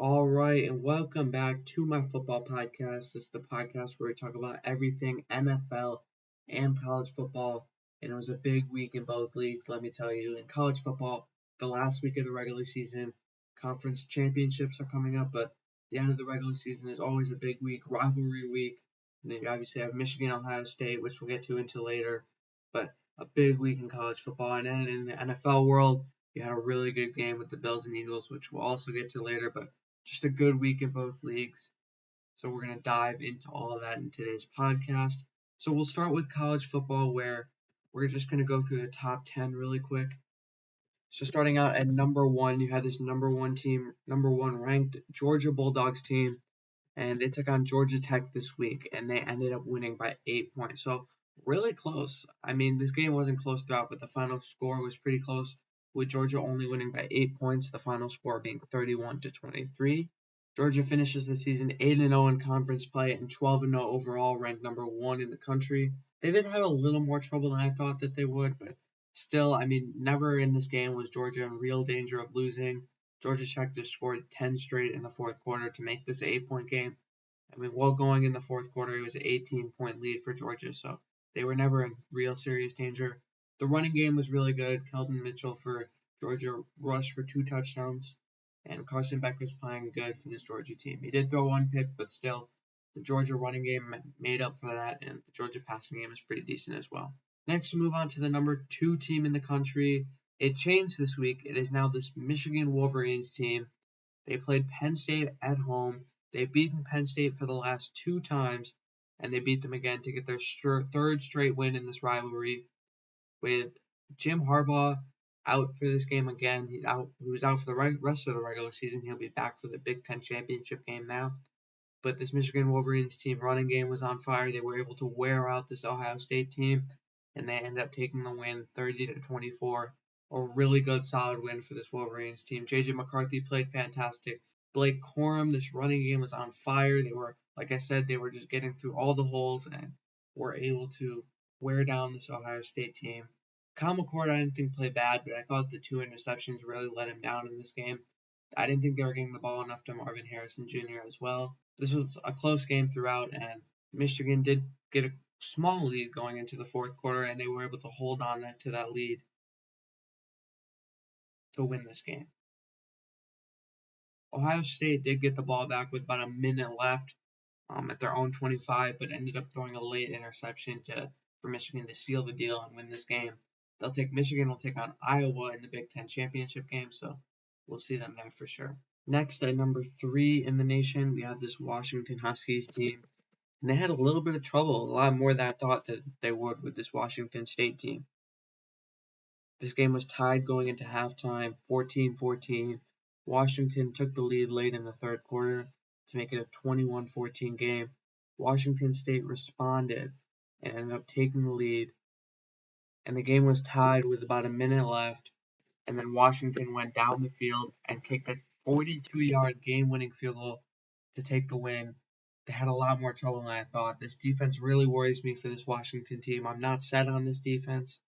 All right, and welcome back to my football podcast. This is the podcast where we talk about everything NFL and college football. And it was a big week in both leagues, let me tell you. In college football, the last week of the regular season, conference championships are coming up, but the end of the regular season is always a big week, rivalry week. And then you obviously have Michigan, Ohio State, which we'll get to into later. But a big week in college football. And then in the NFL world, you had a really good game with the Bills and Eagles, which we'll also get to later. But just a good week in both leagues. So we're going to dive into all of that in today's podcast. So we'll start with college football, where we're just going to go through the top 10 really quick. So starting out at number one, you had this number one team, number one ranked Georgia Bulldogs team, and they took on Georgia Tech this week, and they ended up winning by 8 points. So really close. I mean, this game wasn't close throughout, but the final score was pretty close, with Georgia only winning by 8 points, the final score being 31-23. Georgia finishes the season 8-0 in conference play and 12-0 overall, ranked number one in the country. They did have a little more trouble than I thought that they would, but still, I mean, never in this game was Georgia in real danger of losing. Georgia Tech just scored 10 straight in the fourth quarter to make this an 8-point game. I mean, while going in the fourth quarter, it was an 18-point lead for Georgia, so they were never in real serious danger. The running game was really good. Keldon Mitchell for Georgia rushed for 2 touchdowns, and Carson Beck was playing good for this Georgia team. He did throw one pick, but still, the Georgia running game made up for that, and the Georgia passing game is pretty decent as well. Next, we move on to the number two team in the country. It changed this week. It is now this Michigan Wolverines team. They played Penn State at home. They've beaten Penn State for the last 2 times, and they beat them again to get their third straight win in this rivalry. With Jim Harbaugh out for this game again, he was out for the rest of the regular season. He'll be back for the Big Ten championship game now. But this Michigan Wolverines team running game was on fire. They were able to wear out this Ohio State team, and they ended up taking the win 30-24. A really good, solid win for this Wolverines team. JJ McCarthy played fantastic. Blake Corum, this running game was on fire. They were, like I said, they were just getting through all the holes and were able to wear down this Ohio State team. Kyle McCord, I didn't think played bad, but I thought the 2 interceptions really let him down in this game. I didn't think they were getting the ball enough to Marvin Harrison Jr. as well. This was a close game throughout, and Michigan did get a small lead going into the fourth quarter, and they were able to hold on to that lead to win this game. Ohio State did get the ball back with about a minute left at their own 25, but ended up throwing a late interception for Michigan to seal the deal and win this game. Michigan will take on Iowa in the Big Ten championship game, so we'll see them there for sure. Next, at number 3 in the nation, we have this Washington Huskies team. And they had a little bit of trouble, a lot more than I thought that they would with this Washington State team. This game was tied going into halftime, 14-14. Washington took the lead late in the third quarter to make it a 21-14 game. Washington State responded and ended up taking the lead, and the game was tied with about a minute left, and then Washington went down the field and kicked a 42-yard game-winning field goal to take the win. They had a lot more trouble than I thought. This defense really worries me for this Washington team. I'm not set on this defense.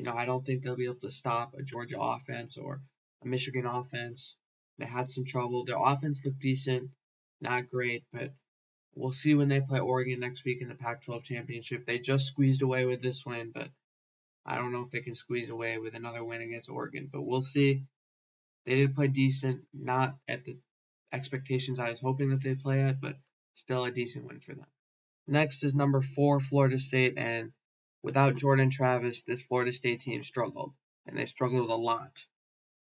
I don't think they'll be able to stop a Georgia offense or a Michigan offense. They had some trouble. Their offense looked decent, not great, but we'll see when they play Oregon next week in the Pac-12 championship. They just squeezed away with this win, but I don't know if they can squeeze away with another win against Oregon, but we'll see. They did play decent, not at the expectations I was hoping that they'd play at, but still a decent win for them. Next is number 4, Florida State, and without Jordan Travis, this Florida State team struggled, and they struggled a lot.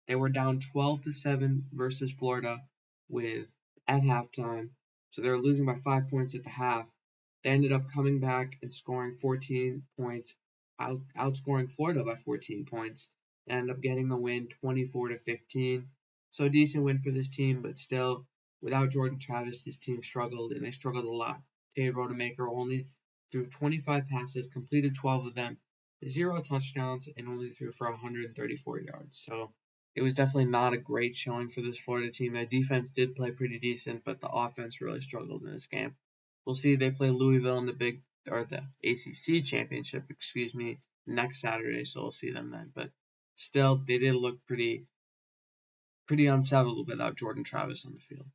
They were down 12-7 versus Florida at halftime, so they were losing by 5 points at the half. They ended up coming back and scoring 14 points, outscoring Florida by 14 points, and ended up getting the win 24-15. So a decent win for this team, but still, without Jordan Travis, this team struggled, and they struggled a lot. Tate Rodemaker only threw 25 passes, completed 12 of them, 0 touchdowns, and only threw for 134 yards. So it was definitely not a great showing for this Florida team. Their defense did play pretty decent, but the offense really struggled in this game. We'll see. They play Louisville in the ACC championship, next Saturday, so we'll see them then. But still, they did look pretty unsettled without Jordan Travis on the field.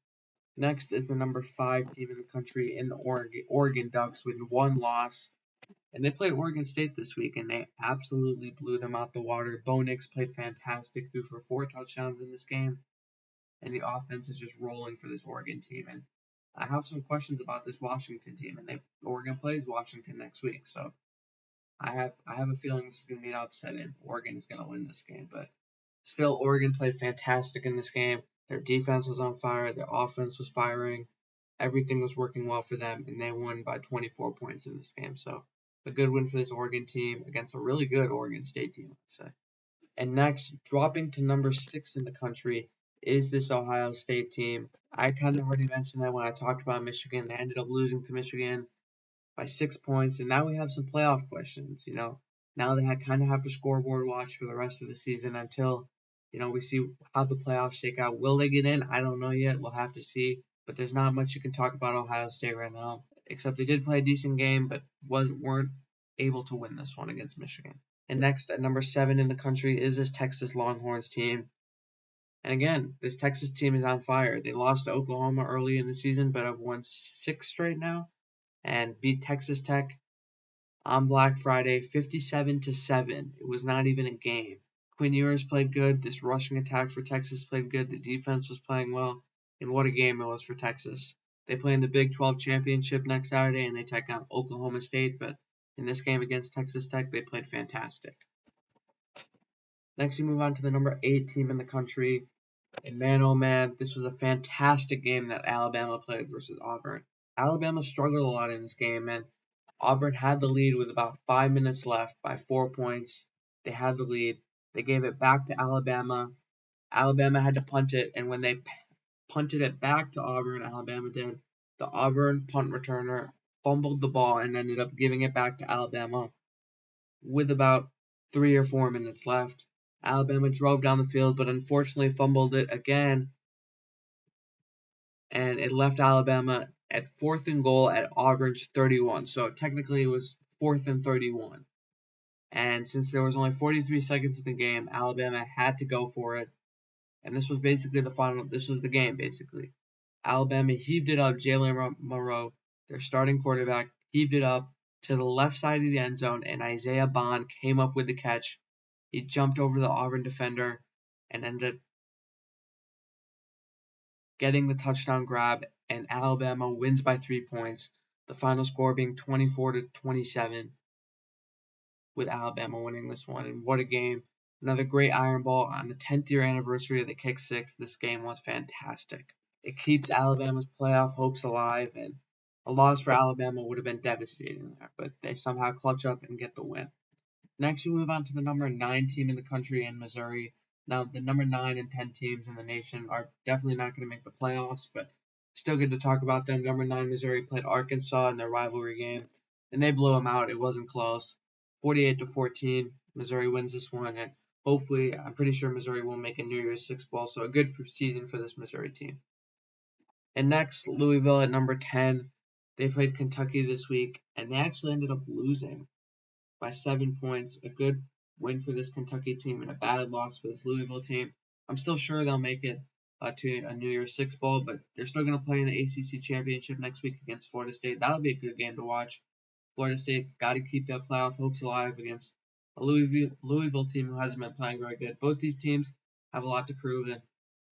Next is the number 5 team in the country in the Oregon Ducks with 1 loss. And they played Oregon State this week, and they absolutely blew them out the water. Bo Nix played fantastic, threw for 4 touchdowns in this game, and the offense is just rolling for this Oregon team. And I have some questions about this Washington team, and Oregon plays Washington next week, so I have a feeling this is going to be an upset, and Oregon is going to win this game. But still, Oregon played fantastic in this game. Their defense was on fire. Their offense was firing. Everything was working well for them, and they won by 24 points in this game. So a good win for this Oregon team against a really good Oregon State team, I'd say. And next, dropping to number 6 in the country is this Ohio State team. I kind of already mentioned that when I talked about Michigan. They ended up losing to Michigan by 6 points, and now we have some playoff questions. Now they kind of have to scoreboard watch for the rest of the season until we see how the playoffs shake out. Will they get in? I don't know yet. We'll have to see. But there's not much you can talk about Ohio State right now, except they did play a decent game, but weren't able to win this one against Michigan. And next, at number 7 in the country, is this Texas Longhorns team. And again, this Texas team is on fire. They lost to Oklahoma early in the season, but have won 6 straight now and beat Texas Tech on Black Friday 57-7. It was not even a game. Quinn Ewers played good. This rushing attack for Texas played good. The defense was playing well. And what a game it was for Texas. They play in the Big 12 championship next Saturday, and they take on Oklahoma State. But in this game against Texas Tech, they played fantastic. Next, we move on to the number 8 team in the country. And man, oh man, this was a fantastic game that Alabama played versus Auburn. Alabama struggled a lot in this game, and Auburn had the lead with about 5 minutes left by 4 points. They had the lead. They gave it back to Alabama. Alabama had to punt it, and when they punted it back to Auburn, Alabama did, the Auburn punt returner fumbled the ball and ended up giving it back to Alabama with about 3 or 4 minutes left. Alabama drove down the field, but unfortunately fumbled it again, and it left Alabama at 4th and goal at Auburn's 31. So technically it was 4th and 31. And since there was only 43 seconds in the game, Alabama had to go for it. And this was basically this was the game, basically. Alabama heaved it up. Jalen Monroe, their starting quarterback, heaved it up to the left side of the end zone, and Isaiah Bond came up with the catch. He jumped over the Auburn defender and ended up getting the touchdown grab, and Alabama wins by 3 points. The final score being 24-27, with Alabama winning this one. And what a game. Another great Iron Bowl on the 10th year anniversary of the Kick Six. This game was fantastic. It keeps Alabama's playoff hopes alive, and a loss for Alabama would have been devastating there, but they somehow clutch up and get the win. Next, we move on to the number 9 team in the country in Missouri. Now, the number 9 and 10 teams in the nation are definitely not going to make the playoffs, but still good to talk about them. Number 9 Missouri played Arkansas in their rivalry game, and they blew them out. It wasn't close. 48-14. Missouri wins this one, and hopefully, I'm pretty sure Missouri will make a New Year's Six bowl, so a good season for this Missouri team. And next, Louisville at number 10. They played Kentucky this week, and they actually ended up losing by 7 points. A good win for this Kentucky team and a bad loss for this Louisville team. I'm still sure they'll make it to a New Year's Six bowl, but they're still going to play in the ACC championship next week against Florida State. That'll be a good game to watch. Florida State's got to keep their playoff hopes alive against a Louisville team who hasn't been playing very good. Both these teams have a lot to prove, and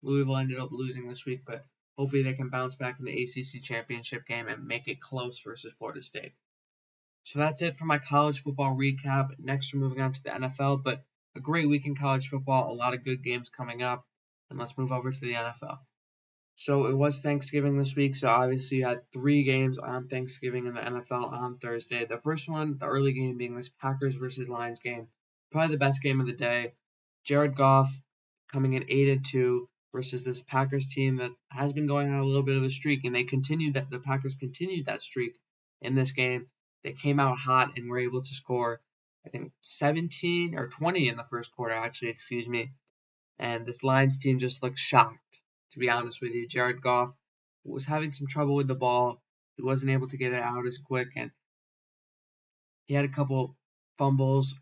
Louisville ended up losing this week, but hopefully they can bounce back in the ACC championship game and make it close versus Florida State. So that's it for my college football recap. Next, we're moving on to the NFL, but a great week in college football, a lot of good games coming up, and let's move over to the NFL. So it was Thanksgiving this week, so obviously you had 3 games on Thanksgiving in the NFL on Thursday. The first one, the early game, being this Packers versus Lions game, probably the best game of the day. Jared Goff coming in 8-2 versus this Packers team that has been going on a little bit of a streak, and the Packers continued that streak in this game. They came out hot and were able to score, I think, 17 or 20 in the first quarter, actually, and this Lions team just looked shocked, to be honest with you. Jared Goff was having some trouble with the ball. He wasn't able to get it out as quick, and he had a couple fumbles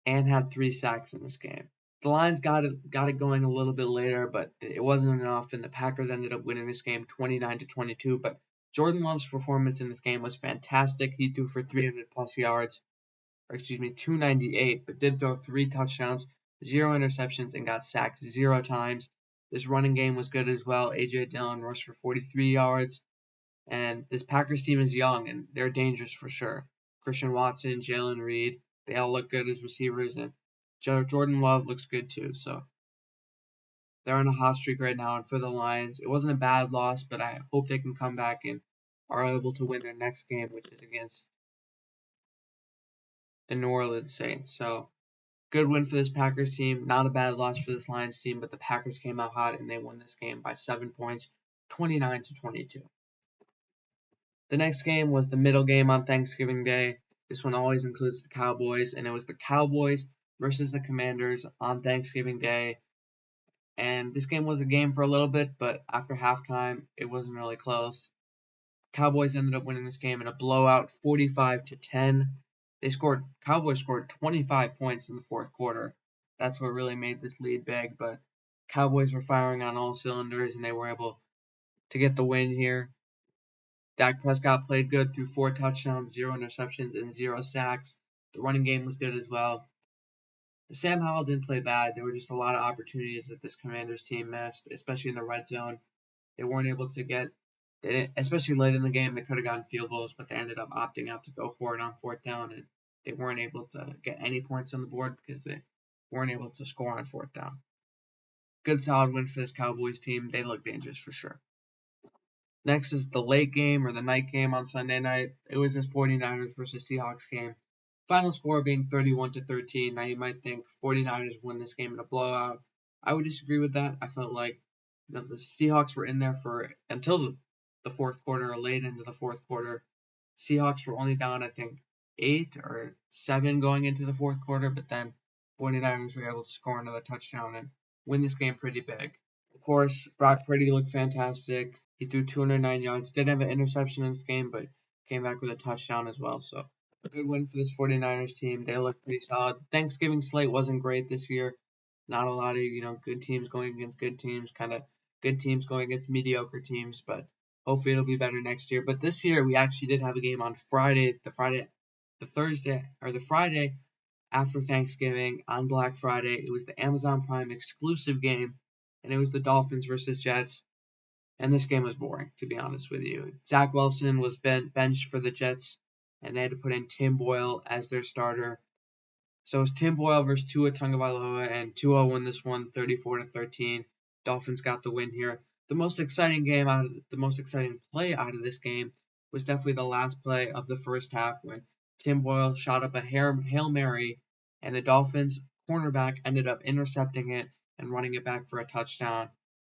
and had 3 sacks in this game. The Lions got it going a little bit later, but it wasn't enough, and the Packers ended up winning this game 29-22. But Jordan Love's performance in this game was fantastic. He threw for 300 plus yards, 298, but did throw 3 touchdowns, 0 interceptions, and got sacked 0 times. This running game was good as well. A.J. Dillon rushed for 43 yards. And this Packers team is young, and they're dangerous for sure. Christian Watson, Jalen Reed, they all look good as receivers, and Jordan Love looks good too. So they're on a hot streak right now. And for the Lions, it wasn't a bad loss, but I hope they can come back and are able to win their next game, which is against the New Orleans Saints. So good win for this Packers team. Not a bad loss for this Lions team, but the Packers came out hot and they won this game by 7 points, 29-22. The next game was the middle game on Thanksgiving Day. This one always includes the Cowboys, and it was the Cowboys versus the Commanders on Thanksgiving Day. And this game was a game for a little bit, but after halftime, it wasn't really close. Cowboys ended up winning this game in a blowout, 45-10. Cowboys scored 25 points in the fourth quarter. That's what really made this lead big, but Cowboys were firing on all cylinders, and they were able to get the win here. Dak Prescott played good, threw 4 touchdowns, 0 interceptions, and 0 sacks. The running game was good as well. Sam Howell didn't play bad. There were just a lot of opportunities that this Commanders team missed, especially in the red zone. They weren't able to especially late in the game, they could have gotten field goals, but they ended up opting out to go for it on 4th down, and they weren't able to get any points on the board because they weren't able to score on 4th down. Good solid win for this Cowboys team. They look dangerous for sure. Next is the late game or the night game on Sunday night. It was this 49ers versus Seahawks game. Final score being 31-13. Now you might think 49ers won this game in a blowout. I would disagree with that. I felt like the Seahawks were in there for until the fourth quarter or late into the fourth quarter. Seahawks were only down, I think, 8 or 7 going into the fourth quarter, but then 49ers were able to score another touchdown and win this game pretty big. Of course, Brock Purdy looked fantastic. He threw 209 yards. Didn't have an interception in this game, but came back with a touchdown as well. So a good win for this 49ers team. They look pretty solid. Thanksgiving slate wasn't great this year. Not a lot of, good teams going against good teams, kind of good teams going against mediocre teams, but hopefully it'll be better next year. But this year we actually did have a game on Friday after Thanksgiving on Black Friday. It was the Amazon Prime exclusive game, and it was the Dolphins versus Jets. And this game was boring, to be honest with you. Zach Wilson was benched for the Jets, and they had to put in Tim Boyle as their starter. So it was Tim Boyle versus Tua Tagovailoa, and Tua won this one 34-13. Dolphins got the win here. The most exciting play out of this game was definitely the last play of the first half when Tim Boyle shot up a Hail Mary, and the Dolphins cornerback ended up intercepting it and running it back for a touchdown.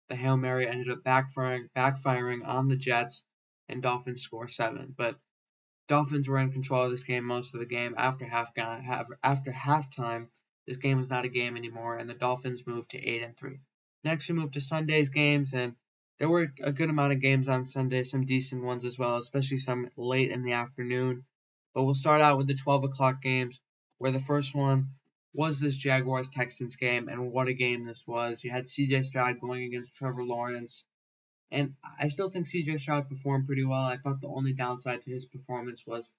The Hail Mary ended up backfiring on the Jets, and Dolphins score 7. But Dolphins were in control of this game most of the game. After halftime, this game was not a game anymore, and the Dolphins moved to 8-3. Next, we moved to Sunday's games, and there were a good amount of games on Sunday, some decent ones as well, especially some late in the afternoon. But we'll start out with the 12 o'clock games, where the first one was this Jaguars-Texans game, and what a game this was. You had C.J. Stroud going against Trevor Lawrence, and I still think C.J. Stroud performed pretty well. I thought the only downside to his performance was,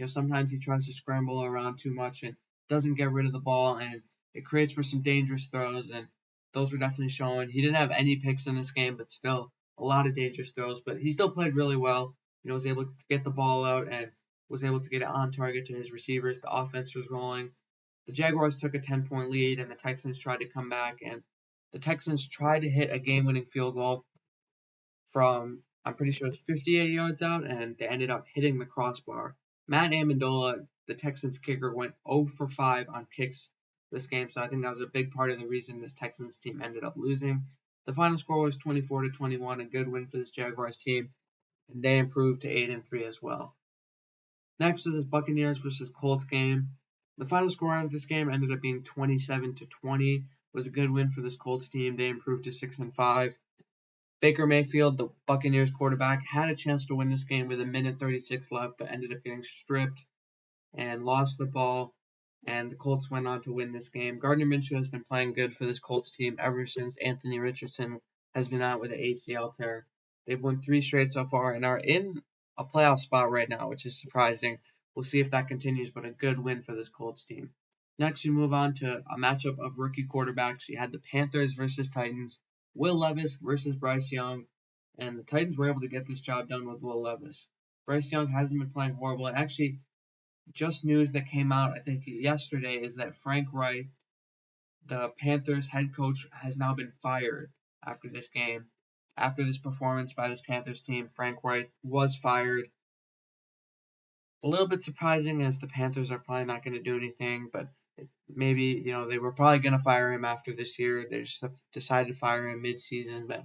sometimes he tries to scramble around too much and doesn't get rid of the ball, and it creates for some dangerous throws, and those were definitely showing. He didn't have any picks in this game, but still a lot of dangerous throws, but he still played really well. Was able to get the ball out and was able to get it on target to his receivers. The offense was rolling. The Jaguars took a 10-point lead, and the Texans tried to come back, and the Texans tried to hit a game-winning field goal from, I'm pretty sure it's 58 yards out, and they ended up hitting the crossbar. Matt Amendola, the Texans kicker, went 0 for 5 on kicks this game, so I think that was a big part of the reason this Texans team ended up losing. The final score was 24-21, a good win for this Jaguars team, and they improved to 8-3 as well. Next is this Buccaneers versus Colts game. The final score of this game ended up being 27-20. It was a good win for this Colts team. They improved to 6-5. Baker Mayfield, the Buccaneers quarterback, had a chance to win this game with 1:36 left, but ended up getting stripped and lost the ball. and the Colts went on to win this game. Gardner Minshew has been playing good for this Colts team ever since Anthony Richardson has been out with an ACL tear. They've won 3 straight so far and are in a playoff spot right now, which is surprising. We'll see if that continues, but a good win for this Colts team. Next, we move on to a matchup of rookie quarterbacks. You had the Panthers versus Titans, Will Levis versus Bryce Young, and the Titans were able to get this job done with Will Levis. Bryce Young hasn't been playing horrible, and actually, just news that came out, I think yesterday, is that Frank Reich, the Panthers head coach, has now been fired after this game. After this performance by this Panthers team, Frank Reich was fired. A little bit surprising as the Panthers are probably not going to do anything, but maybe, they were probably going to fire him after this year. They just decided to fire him mid-season, but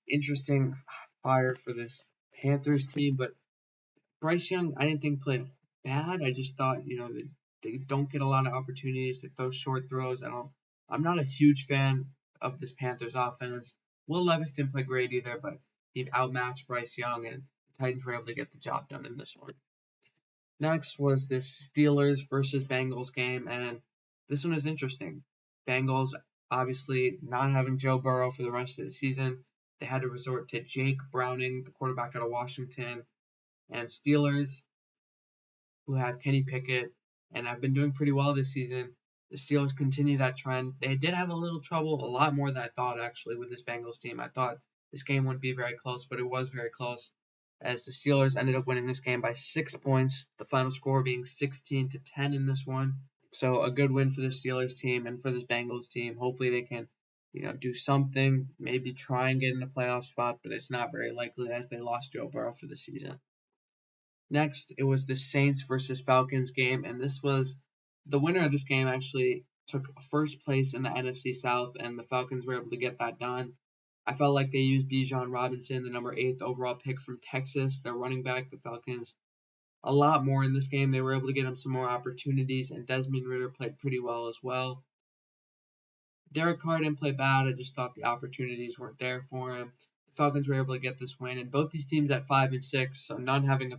interesting fire for this Panthers team. But Bryce Young, I didn't think played bad. I just thought, they don't get a lot of opportunities. They throw short throws. I'm not a huge fan of this Panthers offense. Will Levis didn't play great either, but he outmatched Bryce Young, and the Titans were able to get the job done in this one. Next was this Steelers versus Bengals game, and this one is interesting. Bengals obviously not having Joe Burrow for the rest of the season. They had to resort to Jake Browning, the quarterback out of Washington, and Steelers, who have Kenny Pickett and have been doing pretty well this season. The Steelers continue that trend. They did have a little trouble, a lot more than I thought actually, with this Bengals team. I thought this game wouldn't be very close, but it was very close, as the Steelers ended up winning this game by 6 points, the final score being 16-10 in this one. So a good win for the Steelers team and for this Bengals team. Hopefully they can, do something, maybe try and get in the playoff spot, but it's not very likely as they lost Joe Burrow for the season. Next, it was the Saints versus Falcons game, and this was the winner of this game actually took first place in the NFC South, and the Falcons were able to get that done. I felt like they used Bijan Robinson, the number 8th overall pick from Texas, their running back, the Falcons, a lot more in this game. They were able to get him some more opportunities, and Desmond Ridder played pretty well as well. Derek Carr didn't play bad. I just thought the opportunities weren't there for him. The Falcons were able to get this win, and both these teams at 5-6, so none having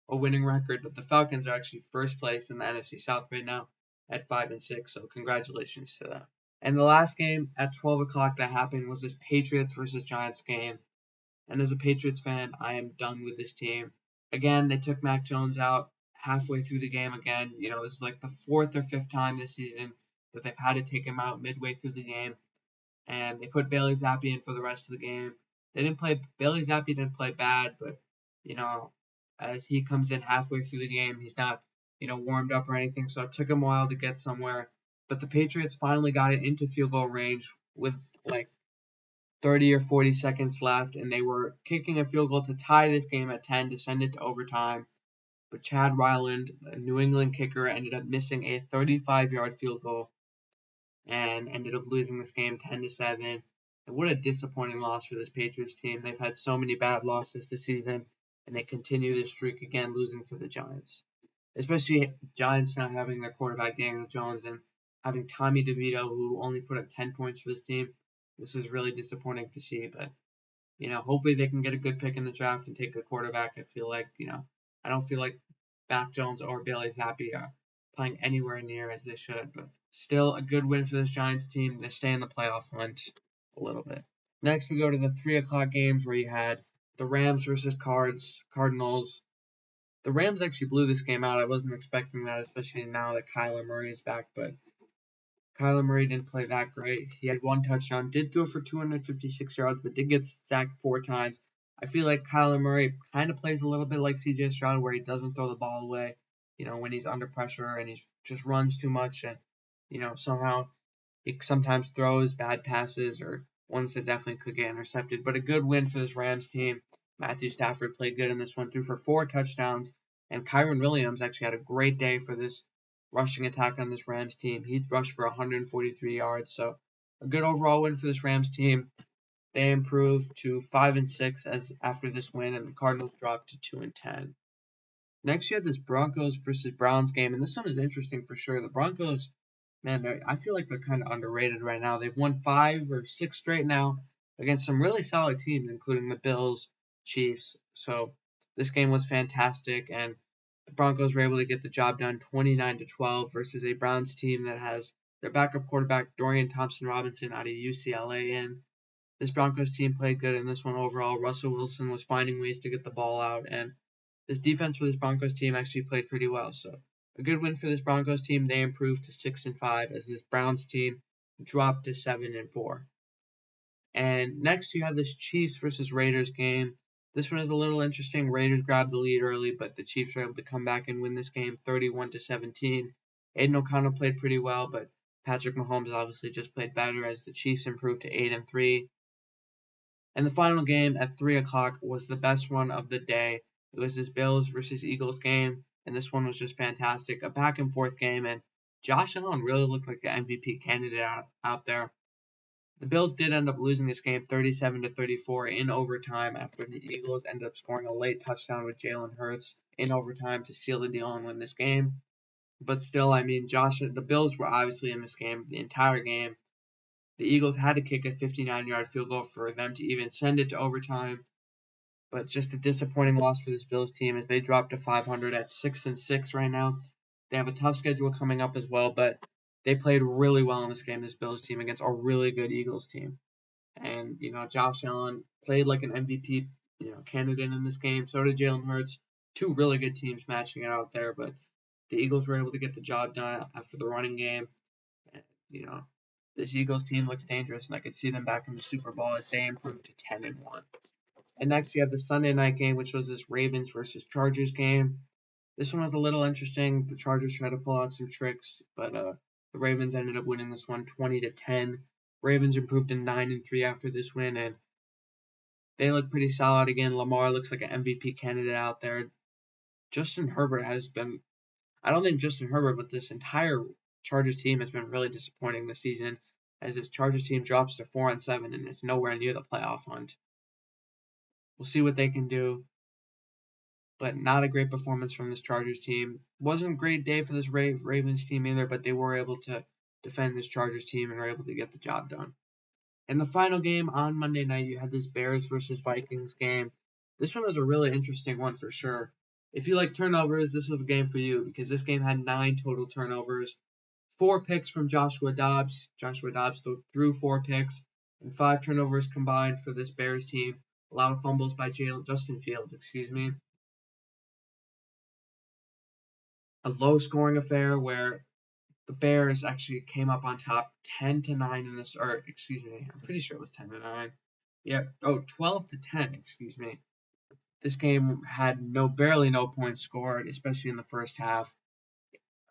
a winning record, but the Falcons are actually first place in the NFC South right now at 5-6, so congratulations to them. And the last game at 12 o'clock that happened was this Patriots versus Giants game. And as a Patriots fan, I am done with this team. Again, they took Mac Jones out halfway through the game again. This is like the 4th or 5th time this season that they've had to take him out midway through the game. And they put Bailey Zappi in for the rest of the game. Bailey Zappi didn't play bad, but, as he comes in halfway through the game, he's not, warmed up or anything. So it took him a while to get somewhere. But the Patriots finally got it into field goal range with like 30 or 40 seconds left, and they were kicking a field goal to tie this game at 10 to send it to overtime. But Chad Ryland, a New England kicker, ended up missing a 35-yard field goal and ended up losing this game 10-7. And what a disappointing loss for this Patriots team. They've had so many bad losses this season, and they continue this streak again, losing to the Giants. Especially Giants not having their quarterback Daniel Jones and having Tommy DeVito, who only put up 10 points for this team. This is really disappointing to see, but, hopefully they can get a good pick in the draft and take a quarterback. I feel like, I don't feel like Mac Jones or Bailey Zappi are playing anywhere near as they should, but still a good win for this Giants team. They stay in the playoff hunt a little bit. Next, we go to the 3 o'clock games where you had the Rams versus Cardinals. The Rams actually blew this game out. I wasn't expecting that, especially now that Kyler Murray is back, but Kyler Murray didn't play that great. He had 1 touchdown, did throw for 256 yards, but did get sacked 4 times. I feel like Kyler Murray kind of plays a little bit like CJ Stroud, where he doesn't throw the ball away, when he's under pressure, and he just runs too much, and, somehow he sometimes throws bad passes or ones that definitely could get intercepted. But a good win for this Rams team. Matthew Stafford played good in this one, threw for 4 touchdowns, and Kyren Williams actually had a great day for this rushing attack on this Rams team. He rushed for 143 yards, so a good overall win for this Rams team. They improved to 5-6 as after this win, and the Cardinals dropped to 2-10. Next, you have this Broncos versus Browns game, and this one is interesting for sure. The Broncos, man, I feel like they're kind of underrated right now. They've won 5 or 6 straight now against some really solid teams, including the Bills, Chiefs. So this game was fantastic, and the Broncos were able to get the job done 29-12 versus a Browns team that has their backup quarterback Dorian Thompson-Robinson out of UCLA in. This Broncos team played good in this one overall. Russell Wilson was finding ways to get the ball out, and this defense for this Broncos team actually played pretty well. So a good win for this Broncos team. They improved to 6-5 as this Browns team dropped to 7-4. And next you have this Chiefs versus Raiders game. This one is a little interesting. Raiders grabbed the lead early, but the Chiefs were able to come back and win this game 31-17. Aiden O'Connell played pretty well, but Patrick Mahomes obviously just played better as the Chiefs improved to 8-3. And the final game at 3 o'clock was the best one of the day. It was this Bills versus Eagles game, and this one was just fantastic. A back and forth game, and Josh Allen really looked like the MVP candidate out there. The Bills did end up losing this game 37-34 in overtime after the Eagles ended up scoring a late touchdown with Jalen Hurts in overtime to seal the deal and win this game. But still, I mean, the Bills were obviously in this game the entire game. The Eagles had to kick a 59-yard field goal for them to even send it to overtime. But just a disappointing loss for this Bills team as they dropped to 500 at 6-6 right now. They have a tough schedule coming up as well, but they played really well in this game, this Bills team, against a really good Eagles team. And, Josh Allen played like an MVP, candidate in this game. So did Jalen Hurts. Two really good teams matching it out there, but the Eagles were able to get the job done after the running game. And, this Eagles team looks dangerous, and I could see them back in the Super Bowl as they improved to 10-1. And next you have the Sunday night game, which was this Ravens versus Chargers game. This one was a little interesting. The Chargers tried to pull out some tricks, but the Ravens ended up winning this one 20-10. Ravens improved to 9-3 after this win, and they look pretty solid again. Lamar looks like an MVP candidate out there. Justin Herbert has been, I don't think Justin Herbert, but this entire Chargers team has been really disappointing this season, as this Chargers team drops to 4-7 and is nowhere near the playoff hunt. We'll see what they can do, but not a great performance from this Chargers team. Wasn't a great day for this Ravens team either, but they were able to defend this Chargers team and were able to get the job done. In the final game on Monday night, you had this Bears versus Vikings game. This one was a really interesting one for sure. If you like turnovers, this was a game for you because this game had 9 total turnovers. 4 picks from Joshua Dobbs. Joshua Dobbs threw 4 picks, and 5 turnovers combined for this Bears team. A lot of fumbles by Justin Fields, A low-scoring affair where the Bears actually came up on top 10-9 in this, I'm pretty sure it was 10-9. Yeah, 12-10, This game had barely no points scored, especially in the first half.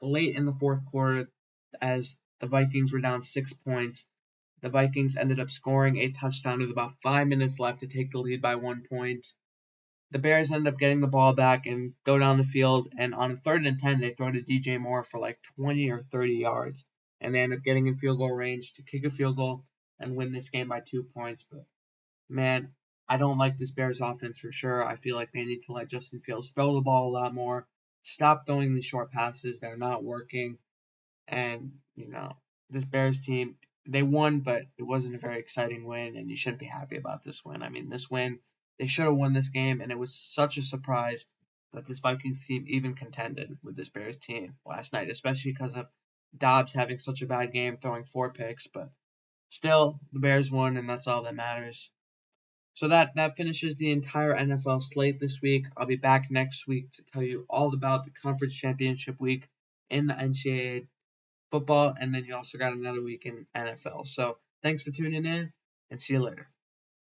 Late in the fourth quarter, as the Vikings were down 6 points, the Vikings ended up scoring a touchdown with about 5 minutes left to take the lead by 1 point. The Bears ended up getting the ball back and go down the field, and on 3rd and 10, they throw to DJ Moore for like 20 or 30 yards, and they end up getting in field goal range to kick a field goal and win this game by 2 points. But, man, I don't like this Bears offense for sure. I feel like they need to let Justin Fields throw the ball a lot more, stop throwing these short passes. They're not working, and, this Bears team, they won, but it wasn't a very exciting win, and you shouldn't be happy about this win. I mean, this win, they should have won this game, and it was such a surprise that this Vikings team even contended with this Bears team last night, especially because of Dobbs having such a bad game, throwing 4 picks. But still, the Bears won, and that's all that matters. So that finishes the entire NFL slate this week. I'll be back next week to tell you all about the Conference Championship week in the NCAA football, and then you also got another week in NFL. So thanks for tuning in, and see you later.